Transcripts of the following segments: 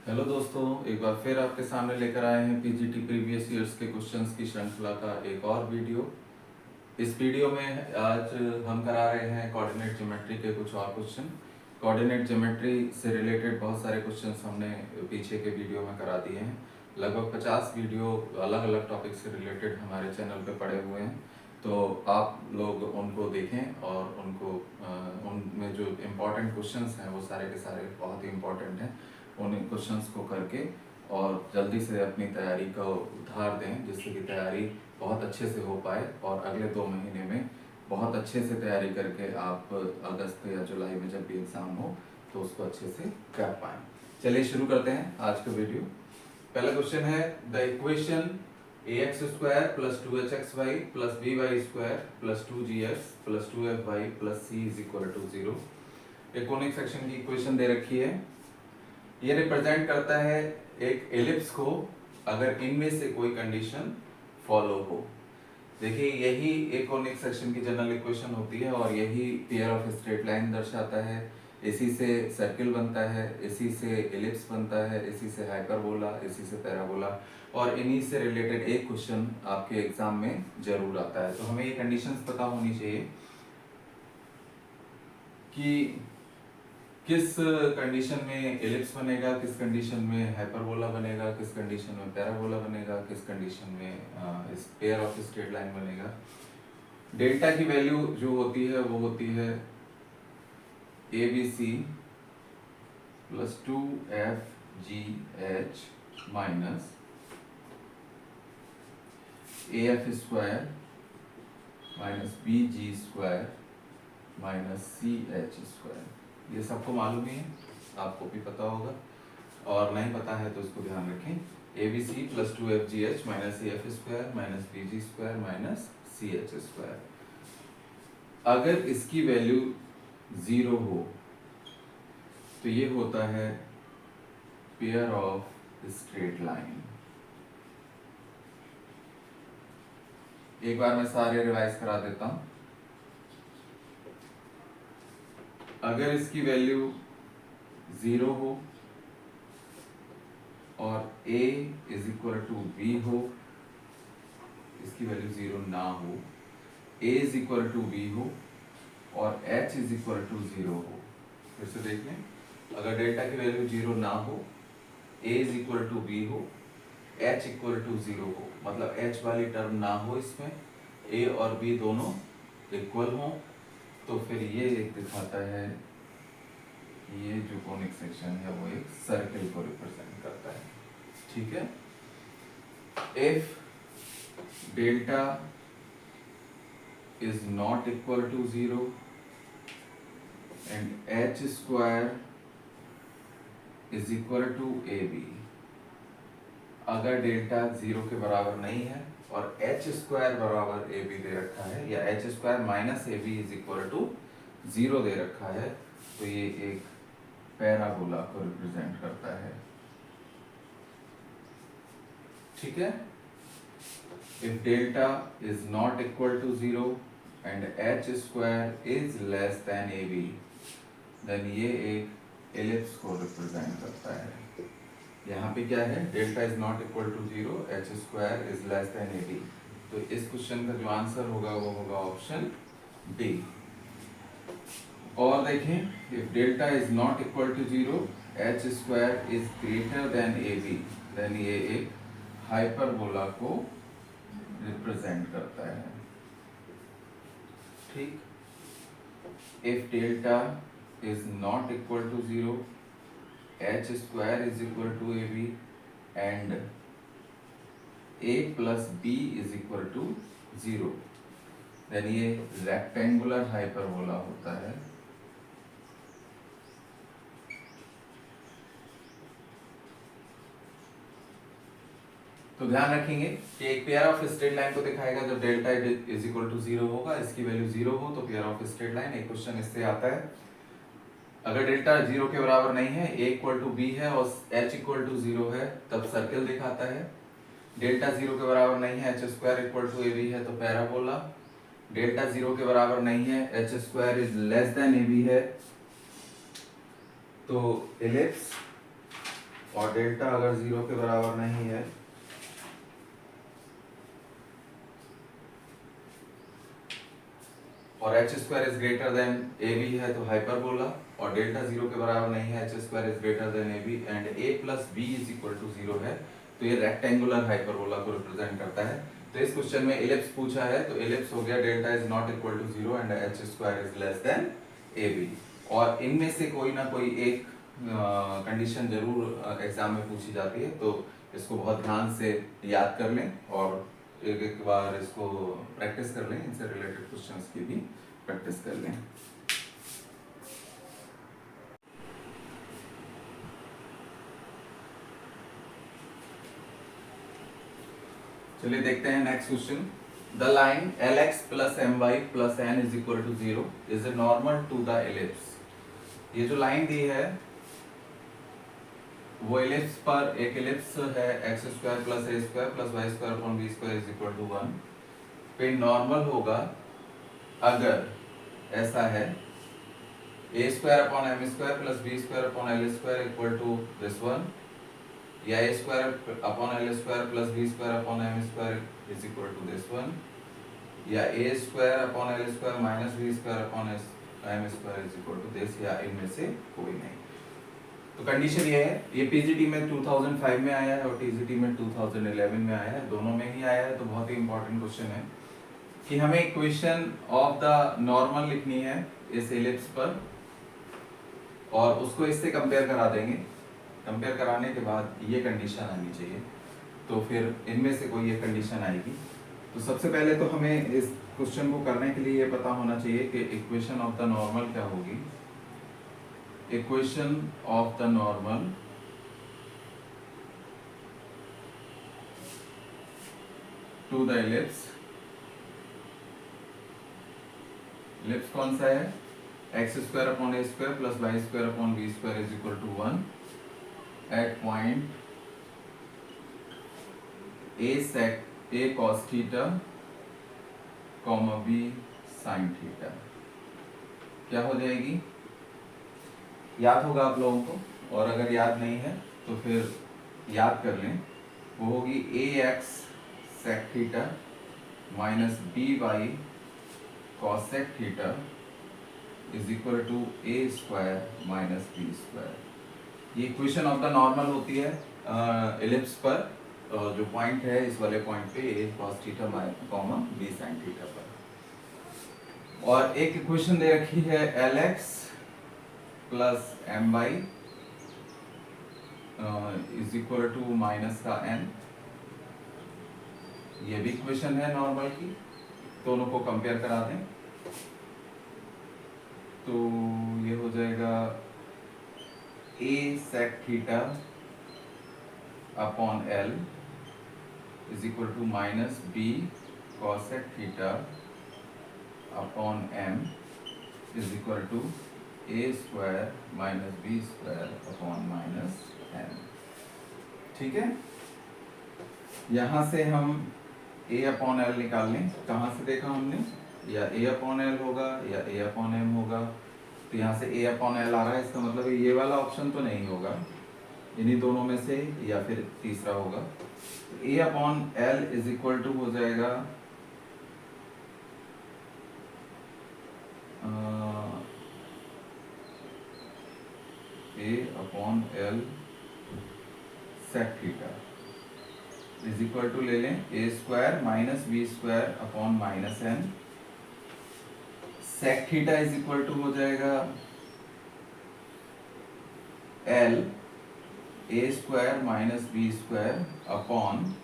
Hello दोस्तों, एक बार फिर आपके सामने लेकर आए हैं पीजीटी प्रीवियस ईयर्स के क्वेश्चंस की श्रृंखला का एक और वीडियो। इस वीडियो में आज हम करा रहे हैं कोऑर्डिनेट ज्योमेट्री के कुछ और क्वेश्चन। कोऑर्डिनेट ज्योमेट्री से रिलेटेड बहुत सारे क्वेश्चंस हमने पीछे के वीडियो में करा दिए हैं। लगभग 50 वीडियो अलग अलग टॉपिक से रिलेटेड हमारे चैनल पे पड़े हुए हैं, तो आप लोग उनको देखें और उनमें जो इम्पोर्टेंट क्वेश्चंस हैं वो सारे के सारे बहुत ही इम्पोर्टेंट हैं। उन क्वेश्चंस को करके और जल्दी से अपनी तैयारी को उधार दें, जिससे कि तैयारी बहुत अच्छे से हो पाए और अगले 2 महीने में बहुत अच्छे से तैयारी करके आप अगस्त या जुलाई में जब भी एग्ज़ाम हो तो उसको अच्छे से कर पाएँ। चलिए शुरू करते हैं आज का वीडियो। पहला क्वेश्चन है the equation ax² + 2hxy + by² + 2gx + 2fy + c = 0 एक कोनिक सेक्शन की इक्वेशन दे रखी है। ये रिप्रेजेंट करता है एक एलिप्स को अगर इनमें से कोई कंडीशन फॉलो हो। देखिए, यही एक कोनिक सेक्शन की जनरल इक्वेशन होती है और यही पेयर ऑफ स्ट्रेट लाइन दर्शाता है। इसी से सर्किल बनता है, इसी से एलिप्स बनता है, इसी से हाइपरबोला, इसी से पैराबोला, और इन्हीं से रिलेटेड एक क्वेश्चन आपके एग्जाम में जरूर आता है। तो हमें ये कंडीशंस पता होनी चाहिए कि किस कंडीशन में एलिप्स बनेगा, किस कंडीशन में हाइपरबोला बनेगा, किस कंडीशन में पैराबोला बनेगा, किस कंडीशन में इस पेयर ऑफ स्ट्रेट लाइन बनेगा। डेल्टा की वैल्यू जो होती है वो होती है ABC + 2FGH minus AF² minus BG² minus CH²। ये सबको मालूम ही है, आपको भी पता होगा, और नहीं पता है तो इसको ध्यान रखें। ABC + 2FGH minus AF² minus BG² minus CH²। अगर इसकी वैल्यू 0 हो तो ये होता है पेयर ऑफ स्ट्रेट लाइन। एक बार मैं सारे रिवाइज करा देता हूं। अगर इसकी वैल्यू 0 हो और A = B हो, इसकी वैल्यू 0 ना हो, A = B हो और H = 0 हो। फिर से देख लें, अगर डेल्टा की वैल्यू 0 ना हो, A = B हो, H = 0 हो, मतलब H वाली टर्म ना हो, इसमें A और B दोनों इक्वल हों, तो फिर ये एक दिखाता है कि ये जो कोनिक सेक्शन है वो एक सर्कल को रिप्रेजेंट करता है। ठीक है। If delta is not equal to 0 and h² is equal to AB, अगर डेल्टा 0 के बराबर नहीं है और h² बराबर AB दे रखा है, या h² माइनस AB = 0 दे रखा है, तो ये एक पैराबोला को रिप्रेजेंट करता है। ठीक है। If delta is not equal to 0 and h² is less than AB, then ये एक एलिप्स को रिप्रेजेंट करता है। यहाँ पे क्या है, delta is not equal to 0, h² is less than AB। तो इस क्वेश्चन का जो आंसर होगा वो होगा ऑप्शन डी। और देखें, if delta is not equal to 0, h² is greater than AB, then ये एक हाइपरबोला को रिप्रेजेंट करता है। ठीक। If delta is not equal to 0, h² is equal to AB and A plus B is equal to 0, then ये rectangular hyperbola होता है। तो ध्यान रखेंगे कि एक पेयर ऑफ स्ट्रेट लाइन को दिखाएगा जब डेल्टा इज इक्वल टू 0 होगा, इसकी वैल्यू 0 हो तो पेयर ऑफ स्ट्रेट लाइन। एक क्वेश्चन इससे आता है, अगर डेल्टा 0 के बराबर नहीं है, A = B है और H = 0 है, तब सर्किल दिखाता है। डेल्टा 0 के बराबर नहीं है, h² = AB है, तो पैराबोला। डेल्टा 0 के बराबर नहीं है, h² is less than AB है, तो एलिप्स। और डेल्टा अगर 0 के बराबर नहीं है और h square is greater than a b है तो हाइपरबोला, और डेल्टा 0 के बराबर नहीं है, h square is greater than a b and a plus b is equal to 0 है, तो ये रेक्टेंगुलर हाइपरबोला को रिप्रेजेंट करता है। तो इस क्वेश्चन में एलिप्स पूछा है, तो एलिप्स हो गया delta is not equal to 0 and h square is less than a b. और इनमें से कोई ना कोई एक कंडीशन जरूर एग्जाम में पूछी जाती है, तो इसको बहुत ध्यान से याद कर लें और एक एक बार इसको प्रैक्टिस कर लें, इनसे रिलेटेड क्वेश्चंस की भी प्रैक्टिस कर लें। चलिए देखते हैं next question. The line Lx plus My plus n is equal to 0 is a normal to the ellipse। ये जो लाइन दी है वो एलिप्स पर, एक एलिप्स है x square plus A square plus Y square upon B square is equal to 1 पे normal होगा अगर ऐसा है A square upon M square plus B square upon L square equal to this one, या ए square upon L square plus B square upon M square is equal to this one, या ए square upon L square minus B square upon M square is equal to this, या इनमें से कोई नहीं। तो condition ये है, ये पीजीटी में 2005 में आया है और टीजीटी में 2011 में आया है, दोनों में ही आया है, तो बहुत ही इंपॉर्टेंट क्वेश्चन है कि हमें इक्वेशन ऑफ द नॉर्मल लिखनी है इस एलिप्स पर और उसको इससे कंपेयर करा देंगे। कंपेयर कराने के बाद ये कंडीशन आनी चाहिए, तो फिर इनमें से कोई ये कंडीशन आएगी। तो सबसे पहले तो हमें इस क्वेश्चन को करने के लिए ये पता होना चाहिए कि इक्वेशन ऑफ द नॉर्मल क्या होगी। Equation of the normal to the ellipse, ellipse कौन सा है, x square upon a square plus Y square upon B square is equal to 1 at point a sec a cos theta comma B sine theta क्या हो जाएगी, याद होगा आप लोगों को, और अगर याद नहीं है तो फिर याद कर लें। वो होगी A X sec theta minus B Y cosec theta is equal to A square minus B square. ये इक्वेशन ऑफ द नॉर्मल होती है एलिप्स पर, जो पॉइंट है इस वाले पॉइंट पे A cos theta comma B sine theta पर। और एक इक्वेशन दे रखी है L X plus M Y is equal to minus का एन, ये भी इक्वेशन है नॉर्मल की, दोनों को कंपेयर करा दें तो ये हो जाएगा A sec theta upon L is equal to minus B cosec theta upon M is equal to A square minus B square upon minus M. ठीक है, यहाँ से हम ए अपॉन एल निकाल लें। कहाँ से देखा हमने, या ए अपॉन एल होगा या ए अपॉन एम होगा, तो यहाँ से ए अपॉन एल आ रहा है, इसका मतलब ये वाला ऑप्शन तो नहीं होगा, इन्हीं दोनों में से या फिर तीसरा होगा। तो A upon L is equal to हो जाएगा A upon L sec theta is equal to ले लें A square minus B square upon minus N, sec theta is equal to हो जाएगा L A square minus B square upon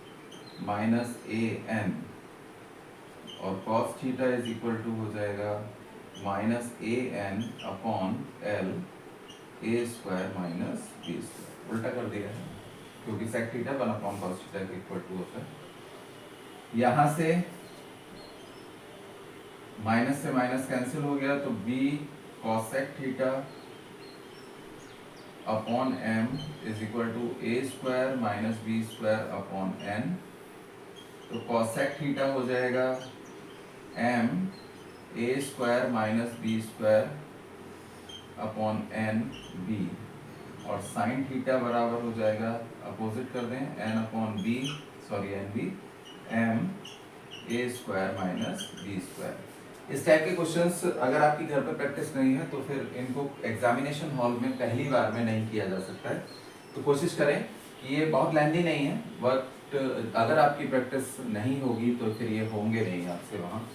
minus A N, और cos theta is equal to हो जाएगा minus A N upon L A square minus B square. उल्टा कर दिया है क्योंकि सेक थीटा 1 अपॉन कॉस थीटा के इक्वल टू होता है। यहाँ से माइनस से माइनस कैंसिल हो गया, तो b cosec theta upon m is equal to A square minus B square upon n, तो कॉस सेक थीटा हो जाएगा m A square minus B square upon n b और sine theta बराबर हो जाएगा, अपोजिट कर दें, N B M A square minus B square. इस टाइप के क्वेश्चंस अगर आपकी घर पर प्रैक्टिस नहीं है तो फिर इनको एग्जामिनेशन हॉल में पहली बार में नहीं किया जा सकता है। तो कोशिश करें कि ये बहुत लेंथी नहीं है, बट अगर आपकी प्रैक्टिस नहीं होगी तो फिर ये होंगे नहीं आपसे वहाँ।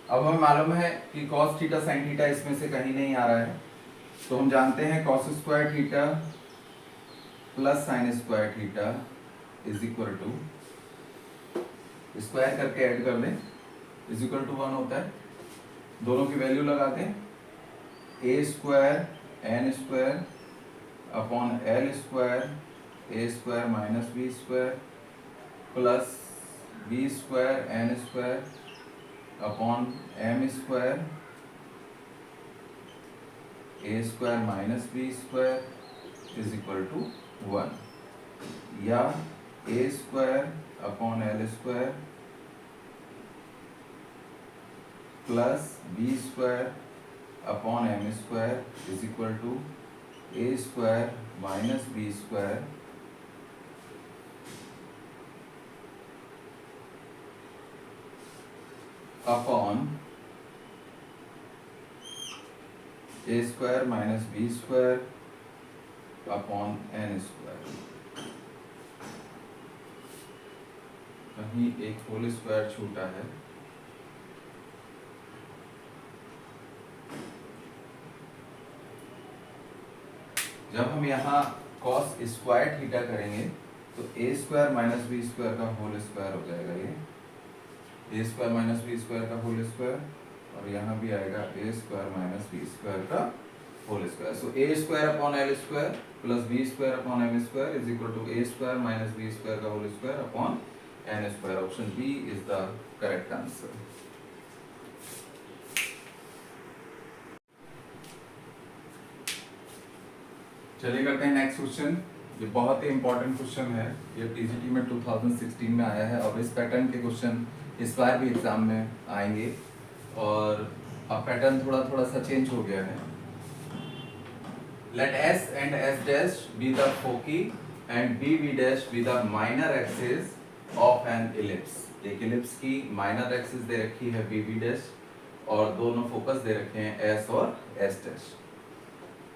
अब हमें मालूम है कि cos थीटा sin थीटा इसमें से कहीं नहीं आ रहा है, तो हम जानते हैं cos square theta plus sine square theta is equal to, square करके ऐड कर दें, इज इक्वल टू 1 होता है। दोनों की वैल्यू लगा दें, a square n square upon L square a square minus B square plus B square n square upon M square a square minus B square is equal to 1, या ए square upon L square plus B square upon M square is equal to A square minus B square upon a square minus B square upon n square. कहीं एक whole square छूटा है, जब हम यहाँ cos square theta करेंगे तो a square minus B square का होल स्क्वायर हो जाएगा, ये a square minus B square का होल स्क्वायर, और यहाँ भी आएगा a square minus B square का whole square. So a square upon L square plus B square upon M square is equal to A square minus B square का whole square upon n square. Option b is the correct answer. चलिए करते हैं next question. ये बहुत ही important question है, ये PGT में 2016 में आया है, और इस पैटर्न के क्वेश्चन इस बार भी एग्जाम में आएंगे, और अब पैटर्न थोड़ा थोड़ा सा चेंज हो गया है। Let S and S dash be the foci and B dash be the minor axis of an ellipse। एक ellipse की minor axis दे रखी है B dash, और दोनों फोकस दे रखे हैं S और S dash।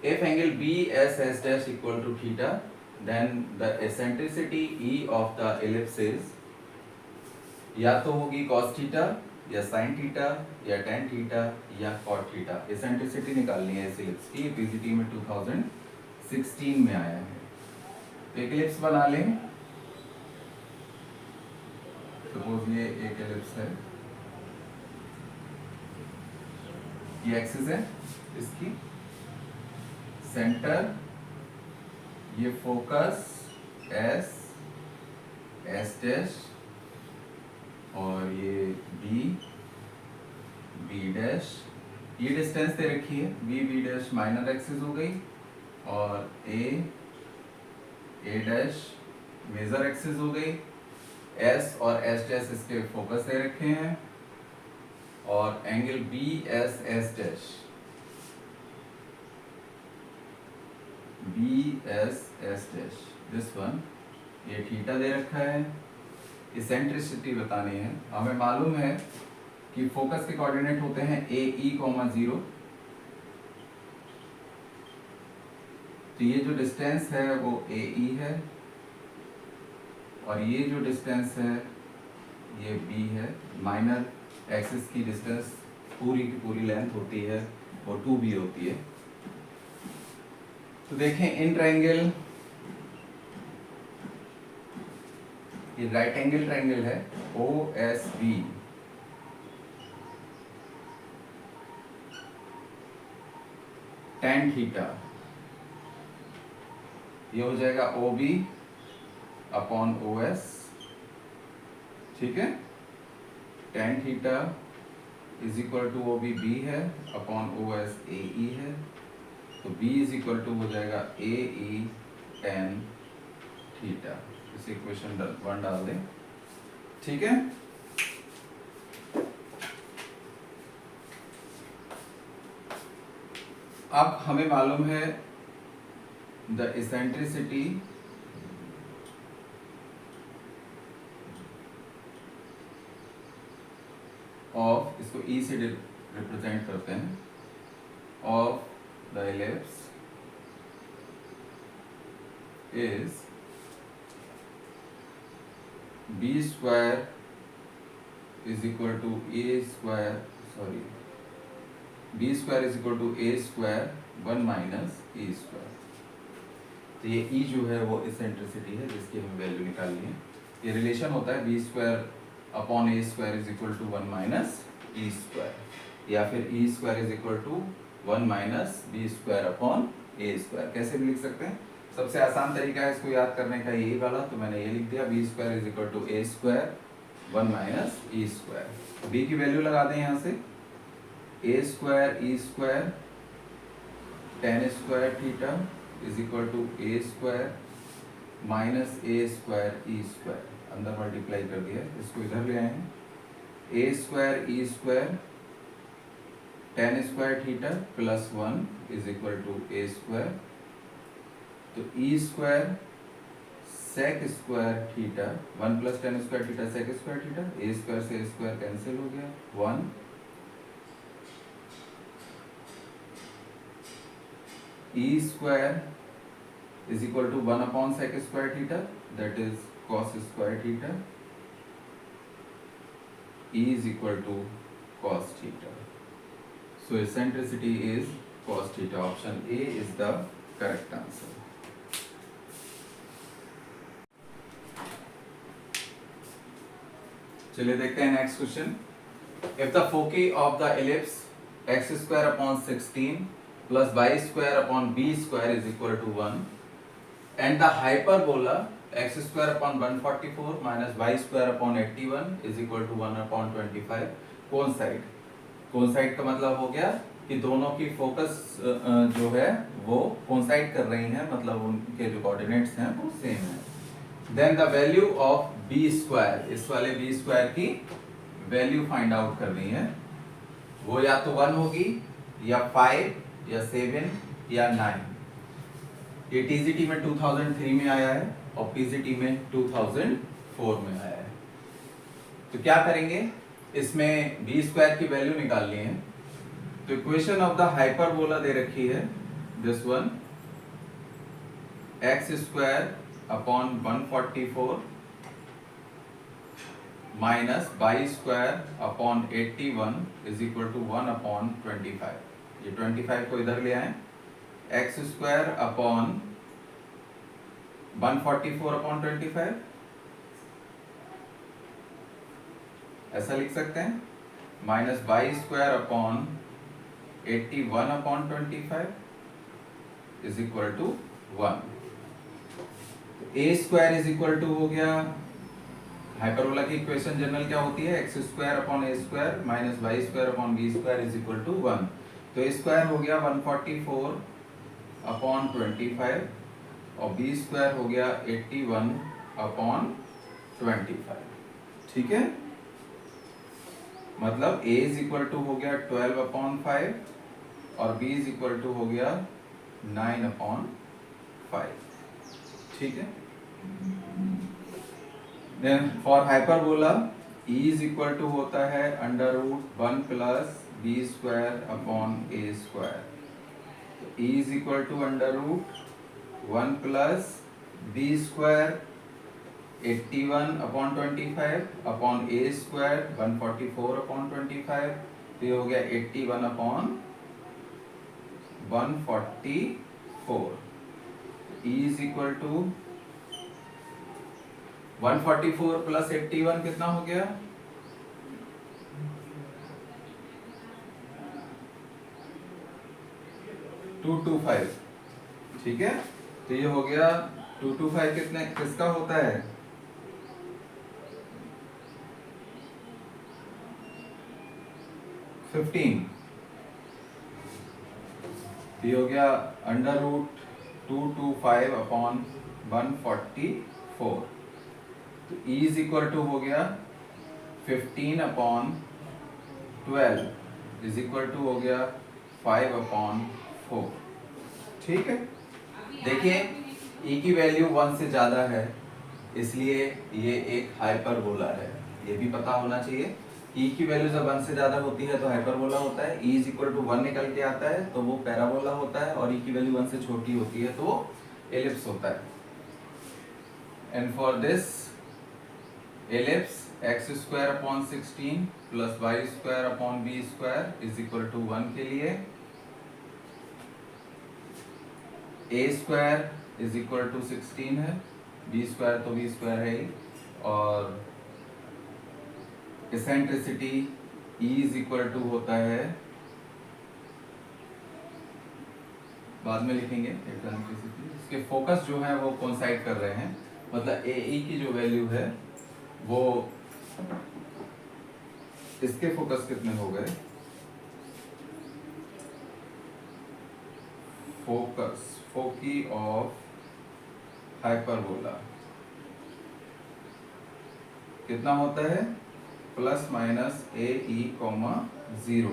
If angle BSS dash equal to theta, then the eccentricity E of the ellipse is, या तो होगी cos थीटा या sin थीटा या tan थीटा या cot थीटा। एसेंट्रिसिटी निकालनी है इस इलिप्स की, पीजीटी में 2016 में आया है। तो एक इलिप्स बना लें, सपोज ये एक इलिप्स है, ये एक्सिस है इसकी, सेंटर, ये फोकस S डैश, और ये B डैश, ये डिस्टेंस दे रखी है, B डैश माइनर एक्सिस हो गई, और A डैश मेजर एक्सिस हो गई, S और S डैश इसके फोकस दे रखे हैं, और angle BS dash this one, ये थीटा दे रखा है। इसेंट्रिसिटी बतानी है, हमें मालूम है कि फोकस के कोऑर्डिनेट होते हैं AE, 0, तो ये जो डिस्टेंस है वो AE है, और ये जो डिस्टेंस है ये B है। माइनर एक्सिस की डिस्टेंस पूरी की पूरी लेंथ होती है और 2B होती है। तो देखें इन ट्रायंगल, ये राइट एंगल ट्रायंगल है OSB, tan थीटा, ये हो जाएगा OB अपॉन OS, ठीक है। tan theta is equal to OB B है अपॉन OS AE है, तो B इज इक्वल टू हो जाएगा AE tan थीटा। इस इक्वेशन 1 डाल दें, ठीक है। अब हमें मालूम है द इसेंट्रिसिटी ऑफ, इसको ई से रिप्रेजेंट करते हैं, of the ellipse is b square is equal to A square, sorry, b square is equal to A square 1 minus a square. तो ये ई जो है वो इसेंट्रिसिटी है जिसकी हमें वैल्यू निकालनी है। ये रिलेशन होता है b square upon a square is equal to 1 minus e square, या फिर e square is equal to 1 minus B square upon a square. कैसे भी लिख सकते हैं, सबसे आसान तरीका है इसको याद करने का यही वाला, तो मैंने ये लिख दिया b square is equal to A square 1 minus e square. B की वैल्यू लगा दें यहाँ से, a square e square tan square theta is equal to A square minus a square e square, अंदर मल्टीप्लाई कर दिया, इसको इधर ले आए हैं, a square e square tan square theta plus 1 is equal to A square, तो e square sec square theta 1 plus tan square theta sec square theta, a square से ए स्क्वायर कैंसिल हो गया 1, e square is equal to 1 upon sec square theta that is cos square theta, e is equal to cos theta. So eccentricity is cos theta, option a is the correct answer. चलिए देखते हैं next question. If the foci of the ellipse x square upon 16 plus y square upon b square is equal to 1 and the hyperbola x square upon 144 minus y square upon 81 is equal to 1 upon 25 coincide. Coincide का मतलब हो गया कि दोनों की focus जो है वो कोइंसाइड कर रही हैं, मतलब उनके जो कोऑर्डिनेट्स हैं वो सेम है। Then the value of b square, इस वाले बी स्क्वायर की वैल्यू फाइंड आउट कर रही है, वो या तो 1 होगी या 5 या 7 या 9। ये टीजीटी में 2003 में आया है और पीजीटी में 2004 में आया है। तो क्या करेंगे, इसमें बी स्क्वायर की वैल्यू निकालनी है। तो इक्वेशन ऑफ द हाइपरबोला दे रखी है this one, x square upon 144 minus y square upon 81 is equal to 1 upon 25। ये 25 को इधर ले आए, एक्स स्क्वायर अपॉन 144 अपॉन 25 ऐसा लिख सकते हैं, minus y square upon 81 upon 25 is equal to 1। A square is equal to हो गया, हाइपरबोला की इक्वेशन जनरल क्या होती है, x square upon a square minus y square upon B square is equal to 1। तो ए स्क्वायर हो गया 144 upon 25 और बी स्क्वायर हो गया 81 अपॉन 25। ठीक है, मतलब a इज इक्वल टू हो गया 12 अपॉन 5 और b इज इक्वल टू हो गया 9 अपॉन 5। ठीक है, then for hyperbola e is equal to होता है under root 1 plus B square upon a square. तो e is equal to under root 1 plus B square 81 upon 25 upon a square 144 upon 25, तो ये हो गया 81 upon 144। e is equal to 144 plus 81 कितना हो गया, 225। ठीक है, तो ये हो गया 225 कितने किसका होता है, 15। ये हो गया अंडर रूट 225 अपॉन 144। तो e इज इक्वल टू हो गया 15 अपॉन 12 इज इक्वल टू हो गया 5 अपॉन 4। ठीक है, देखिए e की वैल्यू 1 से ज्यादा है, इसलिए ये एक हाइपरबोला है, ये भी पता होना चाहिए। e की वैल्यू जब 1 से ज्यादा होती है तो हाइपरबोला होता है, e इज इक्वल टू 1 निकल के आता है तो वो पैराबोला होता है, और e की वैल्यू 1 से छोटी होती है तो वो एलिप्स होता है। And for this ellipse x square upon 16 plus y square upon b square is equal to 1 के लिए a square is equal to 16 है, b स्क्वायर तो b स्क्वायर है ही, और eccentricity E is equal to होता है, बाद में लिखेंगे इसेंट्रिसिटी, इसके फोकस जो है वो कोइंसाइड कर रहे हैं, मतलब AE की जो वैल्यू है वो इसके फोकस कितने हो गए, फोकी ऑफ हाइपरबोला कितना होता है, प्लस माइनस AE, 0।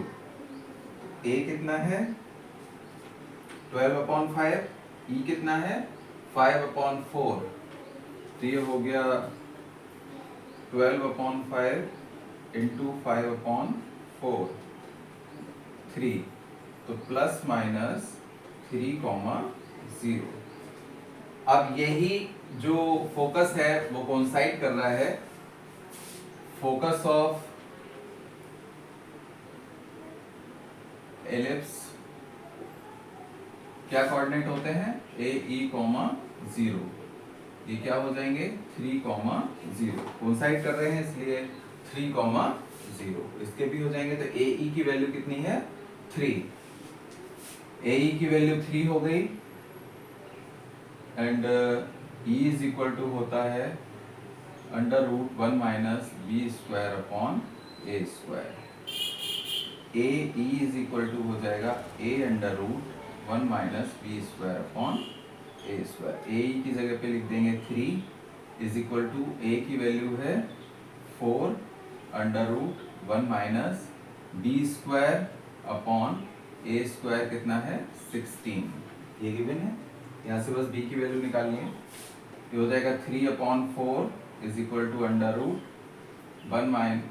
A कितना है 12/5, E कितना है 5/4, तो ये हो गया 12/5 इंटू 5/4, 3, तो प्लस माइनस 3,0। अब यही जो फोकस है वो कोइंसाइड कर रहा है, फोकस ऑफ एलिप्स क्या कोऑर्डिनेट होते हैं, AE, 0, ये क्या हो जाएंगे 3,0, कोइंसाइड कर रहे हैं इसलिए 3,0, इसके भी हो जाएंगे, तो AE की वैल्यू कितनी है 3, AE की वैल्यू 3 हो गई, and E is equal to होता है √1 minus B square upon a square, AE is equal to हो जाएगा A√1 minus B square upon a square, AE की जगह पे लिख देंगे 3 इज इक्वल टू A की वैल्यू है 4 √1 minus B square upon a square कितना है 16, ये गिवन है, यहाँ से बस b की वैल्यू निकालनी है, ये हो जाएगा 3/4 is equal to √1 minus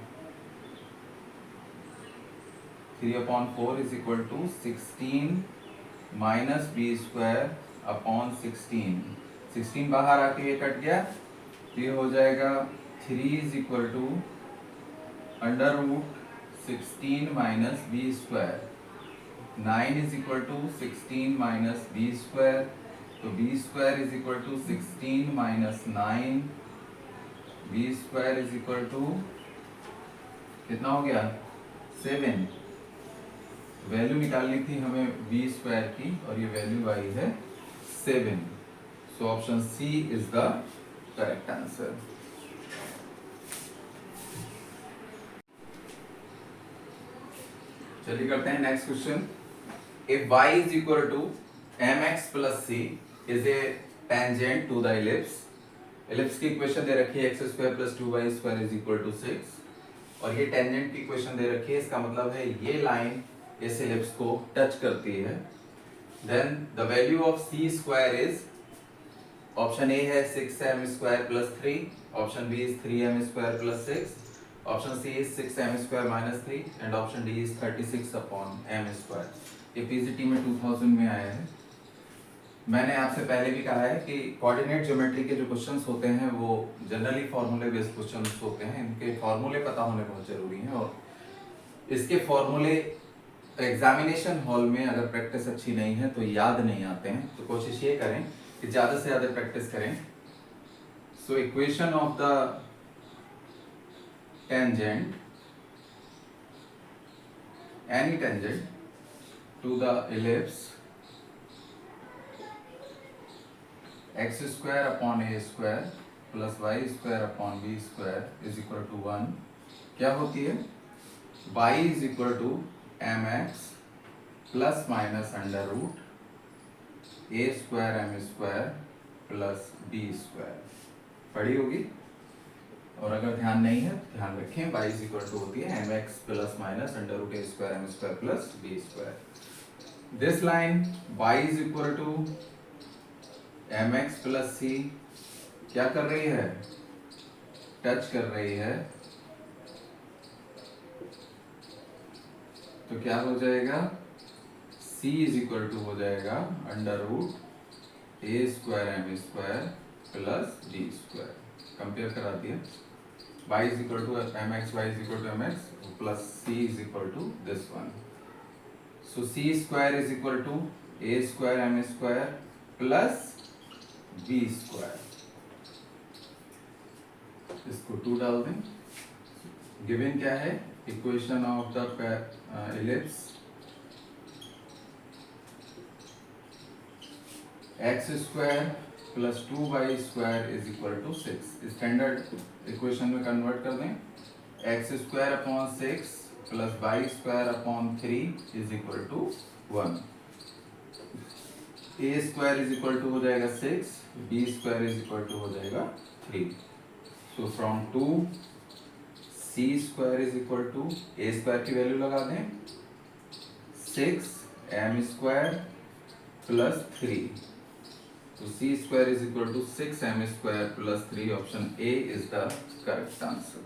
3/4 is equal to 16 minus B square upon 16 बाहर आके ये कट गया, तो ये हो जाएगा 3 is equal to √16 minus B square, 9 is equal to 16 minus B square, तो b square is equal to 16 minus 9, b square is equal to कितना हो गया 7, वैल्यू निकालनी थी हमें बी स्क्वायर की और ये वैल्यू आई है 7, so option c is the correct answer. चलिए करते हैं next question. If y is equal to mx plus c is a tangent to the ellipse, ellipse की इक्वेशन दे रखी है x square plus 2y square is equal to 6, और ये tangent की इक्वेशन दे रखी है, इसका मतलब है ये लाइन इस एलिप्स को टच करती है, then the value of c square is, option a है 6m square plus 3, option b is 3m square plus 6, option c is 6m square minus 3, and option d is 36/m square. ये PGT में 2000 में आया है। मैंने आपसे पहले भी कहा है कि कोऑर्डिनेट ज्योमेट्री के जो क्वेश्चंस होते हैं वो जनरली फॉर्मूले बेस्ड क्वेश्चंस होते हैं, इनके फॉर्मूले पता होने बहुत जरूरी हैं, और इसके फॉर्मूले एग्जामिनेशन हॉल में अगर प्रैक्टिस अच्छी नहीं है तो याद नहीं आते हैं, तो कोशिश ये करें कि ज़्यादा से ज़्यादा प्रैक्टिस करें। So equation of the tangent, any tangent to the ellipse x square upon a square plus y square upon b square is equal to 1, क्या होती है y is equal to mx plus minus under root a square m square plus b square, पढ़ी होगी, और अगर ध्यान नहीं है तो ध्यान रखें y is equal to होती है mx plus minus under root a square m square plus b square। This line y is equal to m x plus c क्या कर रही है, टच कर रही है, तो क्या हो जाएगा, c इज इक्वल टू हो जाएगा under root a square m square plus d square. Compare करा दिया, y is equal to m x, y is equal to m x plus c is equal to this one. So c square is equal to A square m square plus B square. इसको 2 डाल दें। Given क्या है, equation of the ellipse x square plus 2y square is equal to 6। Standard equation में convert कर दें, x square upon 6 plus Y square upon 3 is equal to 1। A square is equal to हो जाएगा 6, b square is equal to हो जाएगा 3। So from 2 c square is equal to, A square की value लगा दें 6 m square plus 3, तो c square is equal to 6 m square plus 3। Option a is the correct answer.